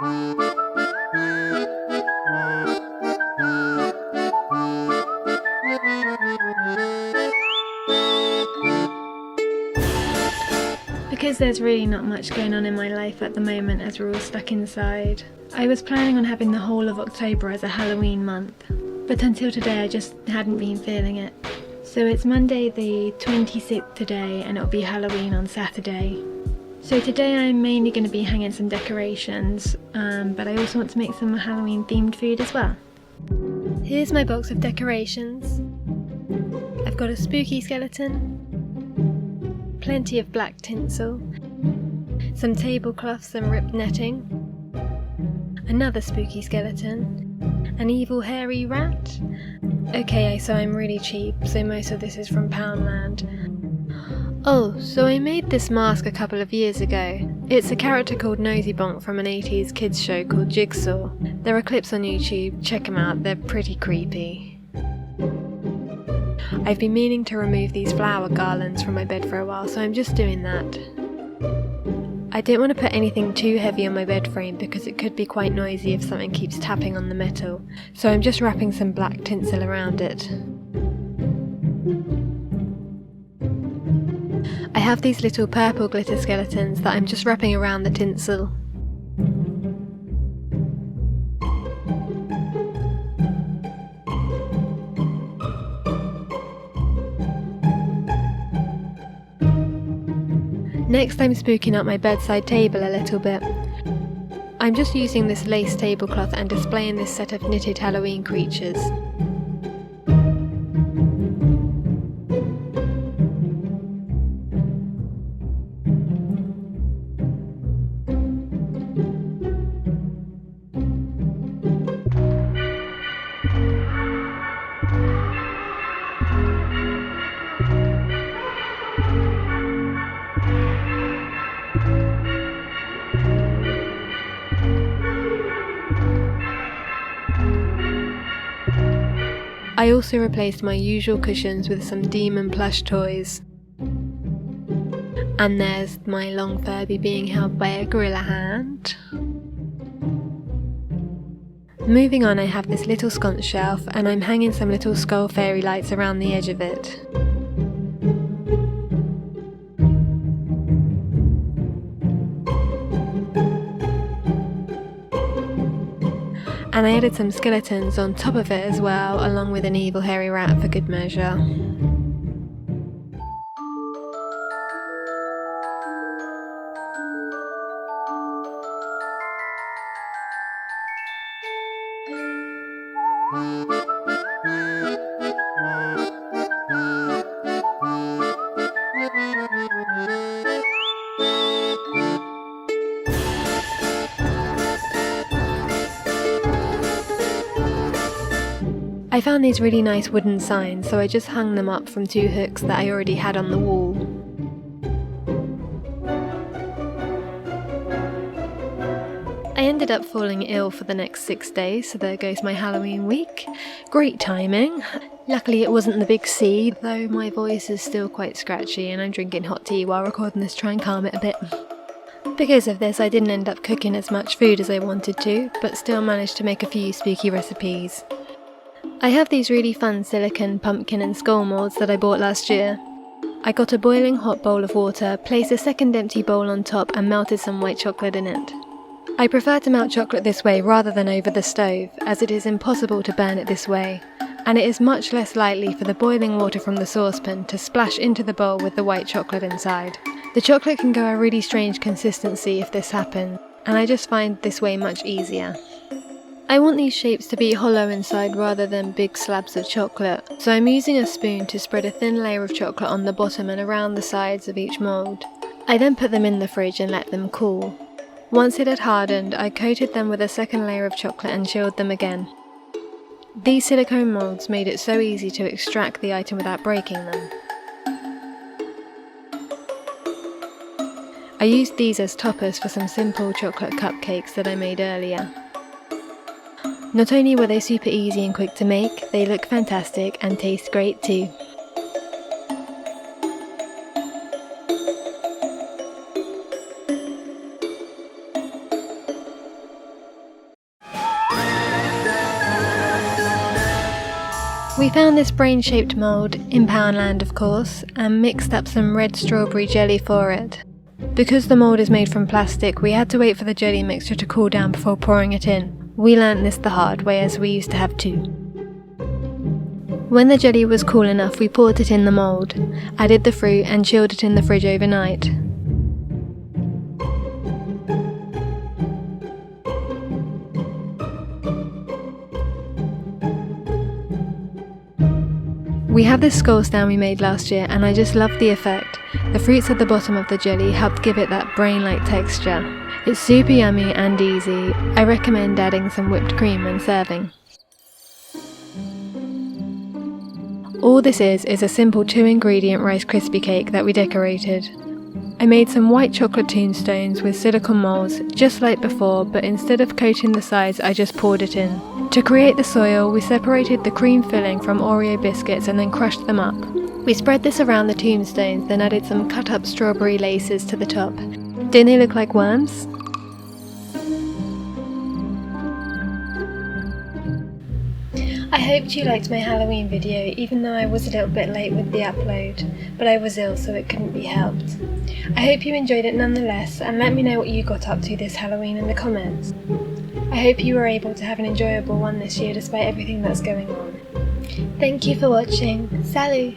Because there's really not much going on in my life at the moment as we're all stuck inside, I was planning on having the whole of October as a Halloween month, but until today I just hadn't been feeling it. So it's Monday the 26th today and it'll be Halloween on Saturday. So today I'm mainly going to be hanging some decorations, but I also want to make some Halloween themed food as well. Here's my box of decorations. I've got a spooky skeleton, plenty of black tinsel, some tablecloths and ripped netting, another spooky skeleton, an evil hairy rat. Okay, so I'm really cheap, so most of this is from Poundland. Oh, so I made this mask a couple of years ago. It's a character called Nosy Bonk from an 80s kids show called Jigsaw. There are clips on YouTube, check them out, they're pretty creepy. I've been meaning to remove these flower garlands from my bed for a while, so I'm just doing that. I don't want to put anything too heavy on my bed frame because it could be quite noisy if something keeps tapping on the metal, so I'm just wrapping some black tinsel around it. I have these little purple glitter skeletons that I'm just wrapping around the tinsel. Next I'm spooking up my bedside table a little bit. I'm just using this lace tablecloth and displaying this set of knitted Halloween creatures. I also replaced my usual cushions with some demon plush toys. And there's my long Furby being held by a gorilla hand. Moving on, I have this little sconce shelf and I'm hanging some little skull fairy lights around the edge of it. And I added some skeletons on top of it as well, along with an evil hairy rat for good measure. I found these really nice wooden signs, so I just hung them up from 2 hooks that I already had on the wall. I ended up falling ill for the next 6 days, so there goes my Halloween week. Great timing. Luckily it wasn't the big C, though my voice is still quite scratchy and I'm drinking hot tea while recording this to try and calm it a bit. Because of this I didn't end up cooking as much food as I wanted to, but still managed to make a few spooky recipes. I have these really fun silicone pumpkin and skull moulds that I bought last year. I got a boiling hot bowl of water, placed a second empty bowl on top and melted some white chocolate in it. I prefer to melt chocolate this way rather than over the stove, as it is impossible to burn it this way, and it is much less likely for the boiling water from the saucepan to splash into the bowl with the white chocolate inside. The chocolate can go a really strange consistency if this happens, and I just find this way much easier. I want these shapes to be hollow inside rather than big slabs of chocolate, so I'm using a spoon to spread a thin layer of chocolate on the bottom and around the sides of each mould. I then put them in the fridge and let them cool. Once it had hardened, I coated them with a second layer of chocolate and chilled them again. These silicone moulds made it so easy to extract the item without breaking them. I used these as toppers for some simple chocolate cupcakes that I made earlier. Not only were they super easy and quick to make, they look fantastic and taste great too. We found this brain-shaped mould, in Poundland of course, and mixed up some red strawberry jelly for it. Because the mould is made from plastic, we had to wait for the jelly mixture to cool down before pouring it in. We learnt this the hard way, as we used to have too. When the jelly was cool enough, we poured it in the mould, added the fruit and chilled it in the fridge overnight. We have this skull stand we made last year and I just love the effect. The fruits at the bottom of the jelly helped give it that brain-like texture. It's super yummy and easy. I recommend adding some whipped cream when serving. All this is a simple 2-ingredient Rice Krispie cake that we decorated. I made some white chocolate tombstones with silicone moulds, just like before, but instead of coating the sides, I just poured it in. To create the soil, we separated the cream filling from Oreo biscuits and then crushed them up. We spread this around the tombstones, then added some cut up strawberry laces to the top. Didn't they look like worms? I hoped you liked my Halloween video, even though I was a little bit late with the upload, but I was ill so it couldn't be helped. I hope you enjoyed it nonetheless, and let me know what you got up to this Halloween in the comments. I hope you were able to have an enjoyable one this year despite everything that's going on. Thank you for watching. Salut!